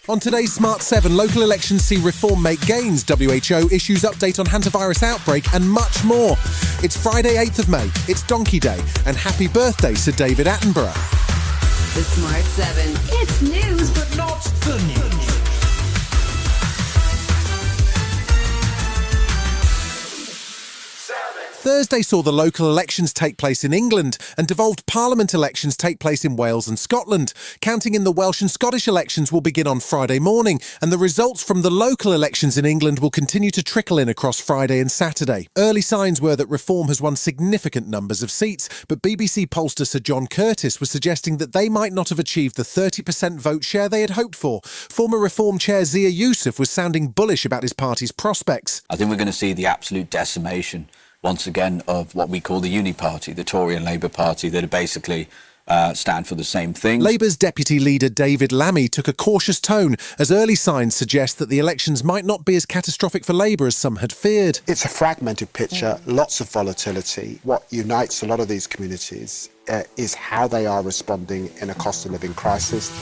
On today's Smart 7, local elections see reform make gains, WHO issues update on Hantavirus outbreak and much more. It's Friday 8th of May, it's Donkey Day, and happy birthday Sir David Attenborough. The Smart 7. It's news, but not the news. Thursday saw the local elections take place in England and devolved Parliament elections take place in Wales and Scotland. Counting in the Welsh and Scottish elections will begin on Friday morning, and the results from the local elections in England will continue to trickle in across Friday and Saturday. Early signs were that Reform has won significant numbers of seats, but BBC pollster Sir John Curtis was suggesting that they might not have achieved the 30% vote share they had hoped for. Former Reform chair Zia Youssef was sounding bullish about his party's prospects. I think we're going to see the absolute decimation once again of what we call the Uni Party, the Tory and Labour Party, that are basically stand for the same thing. Labour's deputy leader David Lammy took a cautious tone as early signs suggest that the elections might not be as catastrophic for Labour as some had feared. It's a fragmented picture, lots of volatility. What unites a lot of these communities is how they are responding in a cost of living crisis.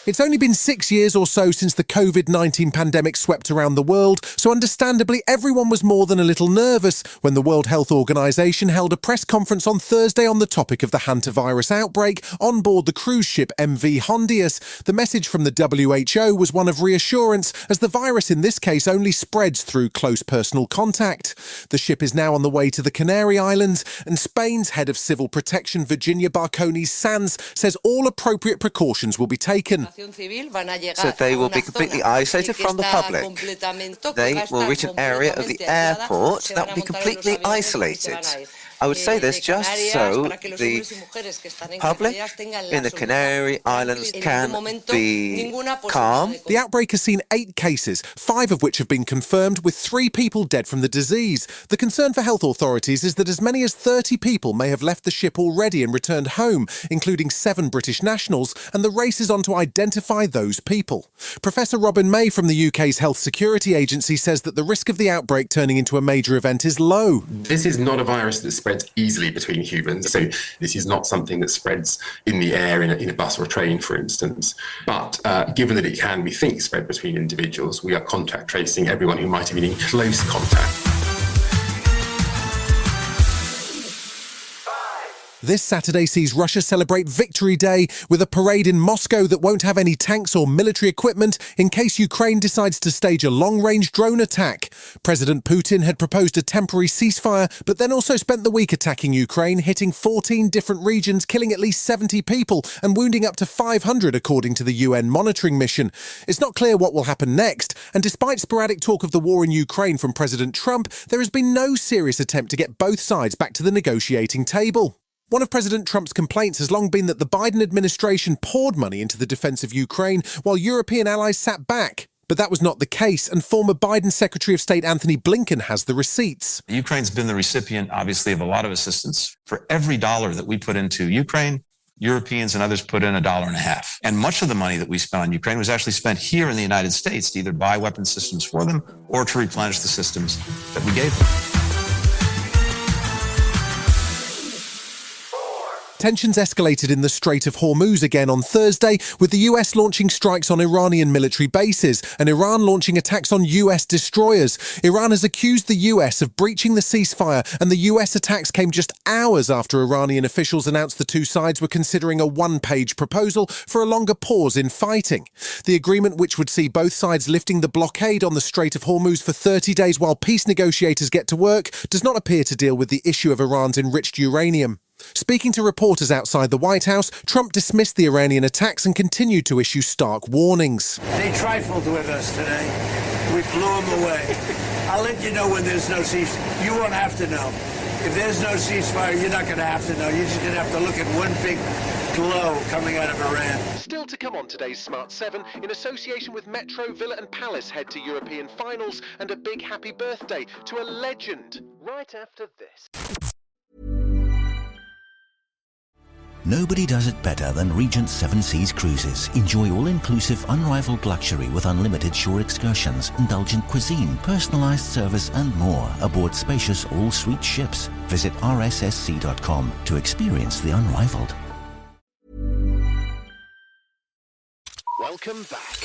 It's only been 6 years or so since the COVID-19 pandemic swept around the world, so understandably everyone was more than a little nervous when the World Health Organization held a press conference on Thursday on the topic of the Hantavirus outbreak on board the cruise ship MV Hondius. The message from the WHO was one of reassurance, as the virus in this case only spreads through close personal contact. The ship is now on the way to the Canary Islands, and Spain's head of civil protection Virginia Barcones-Sanz says all appropriate precautions will be taken. So they will be completely isolated from the public. They will reach an area of the airport that will be completely isolated. I would say this just so the public in the Canary Islands can be calm. The outbreak has seen 8 cases, 5 of which have been confirmed, with 3 people dead from the disease. The concern for health authorities is that as many as 30 people may have left the ship already and returned home, including 7 British nationals, and the race is on to identify those people. Professor Robin May from the UK's Health Security Agency says that the risk of the outbreak turning into a major event is low. This is not a virus that spreads easily between humans, so this is not something that spreads in the air in a bus or a train, for instance. But given that it can, we think, spread between individuals, we are contact tracing everyone who might have been in close contact. This Saturday sees Russia celebrate Victory Day with a parade in Moscow that won't have any tanks or military equipment in case Ukraine decides to stage a long-range drone attack. President Putin had proposed a temporary ceasefire, but then also spent the week attacking Ukraine, hitting 14 different regions, killing at least 70 people and wounding up to 500 according to the UN monitoring mission. It's not clear what will happen next, and despite sporadic talk of the war in Ukraine from President Trump, there has been no serious attempt to get both sides back to the negotiating table. One of President Trump's complaints has long been that the Biden administration poured money into the defence of Ukraine while European allies sat back. But that was not the case, and former Biden Secretary of State Anthony Blinken has the receipts. Ukraine's been the recipient, obviously, of a lot of assistance. For every dollar that we put into Ukraine, Europeans and others put in $1.50. And much of the money that we spent on Ukraine was actually spent here in the United States to either buy weapon systems for them or to replenish the systems that we gave them. Tensions escalated in the Strait of Hormuz again on Thursday, with the US launching strikes on Iranian military bases and Iran launching attacks on US destroyers. Iran has accused the US of breaching the ceasefire, and the US attacks came just hours after Iranian officials announced the two sides were considering a one-page proposal for a longer pause in fighting. The agreement, which would see both sides lifting the blockade on the Strait of Hormuz for 30 days while peace negotiators get to work, does not appear to deal with the issue of Iran's enriched uranium. Speaking to reporters outside the White House, Trump dismissed the Iranian attacks and continued to issue stark warnings. They trifled with us today. We blew them away. I'll let you know when there's no ceasefire. You won't have to know. If there's no ceasefire, you're not going to have to know. You're just going to have to look at one big glow coming out of Iran. Still to come on today's Smart 7, in association with Metro, Villa and Palace head to European finals, and a big happy birthday to a legend right after this. Nobody does it better than Regent 7 Seas Cruises. Enjoy all-inclusive, unrivaled luxury with unlimited shore excursions, indulgent cuisine, personalised service and more aboard spacious all-suite ships. Visit rssc.com to experience the unrivaled. Welcome back.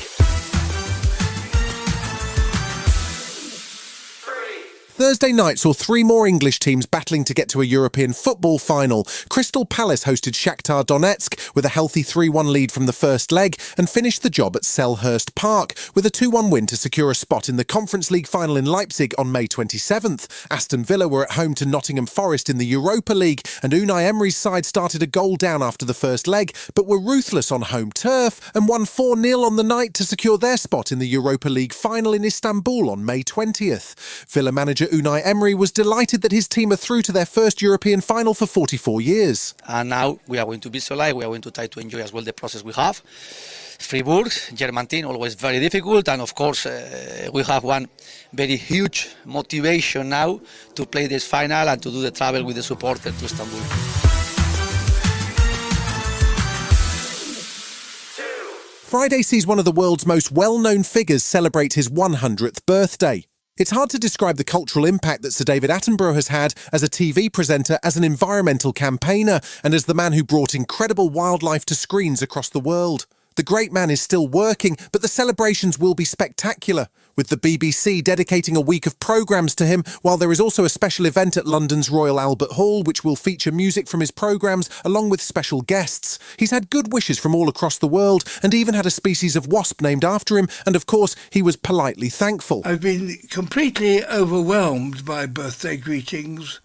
Thursday night saw three more English teams battling to get to a European football final. Crystal Palace hosted Shakhtar Donetsk with a healthy 3-1 lead from the first leg and finished the job at Selhurst Park with a 2-1 win to secure a spot in the Conference League final in Leipzig on May 27th. Aston Villa were at home to Nottingham Forest in the Europa League, and Unai Emery's side started a goal down after the first leg, but were ruthless on home turf and won 4-0 on the night to secure their spot in the Europa League final in Istanbul on May 20th. Villa manager Unai Emery was delighted that his team are through to their first European final for 44 years. And now we are going to visualize, we are going to try to enjoy as well the process we have. Fribourg, German team, always very difficult, and of course we have one very huge motivation now to play this final and to do the travel with the supporters to Istanbul. Friday sees one of the world's most well-known figures celebrate his 100th birthday. It's hard to describe the cultural impact that Sir David Attenborough has had as a TV presenter, as an environmental campaigner, and as the man who brought incredible wildlife to screens across the world. The great man is still working, but the celebrations will be spectacular, with the BBC dedicating a week of programmes to him, while there is also a special event at London's Royal Albert Hall which will feature music from his programmes along with special guests. He's had good wishes from all across the world and even had a species of wasp named after him, and of course he was politely thankful. I've been completely overwhelmed by birthday greetings.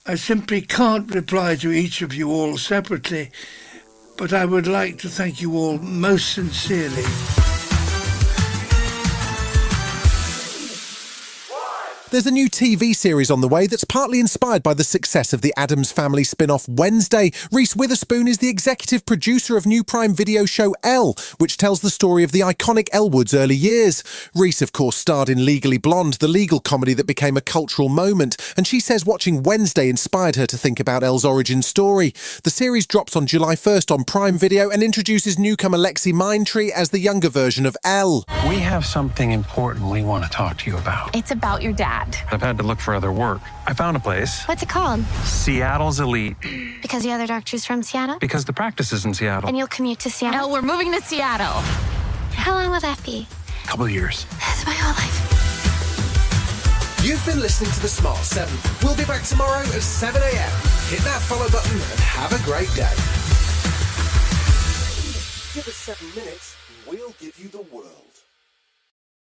I simply can't reply to each of you all separately, but I would like to thank you all most sincerely. There's a new TV series on the way that's partly inspired by the success of the Addams Family spin-off Wednesday. Reese Witherspoon is the executive producer of new Prime Video show Elle, which tells the story of the iconic Elwood's early years. Reese, of course, starred in Legally Blonde, the legal comedy that became a cultural moment, and she says watching Wednesday inspired her to think about Elle's origin story. The series drops on July 1st on Prime Video and introduces newcomer Lexi Mindtree as the younger version of Elle. We have something important we want to talk to you about. It's about your dad. I've had to look for other work. I found a place. What's it called? Seattle's Elite. Because the other doctor's from Seattle? Because the practice is in Seattle. And you'll commute to Seattle? No, we're moving to Seattle. How long will that be? A couple of years. That's my whole life. You've been listening to The Smart 7. We'll be back tomorrow at 7 a.m. Hit that follow button and have a great day. Give us 7 minutes and we'll give you the world.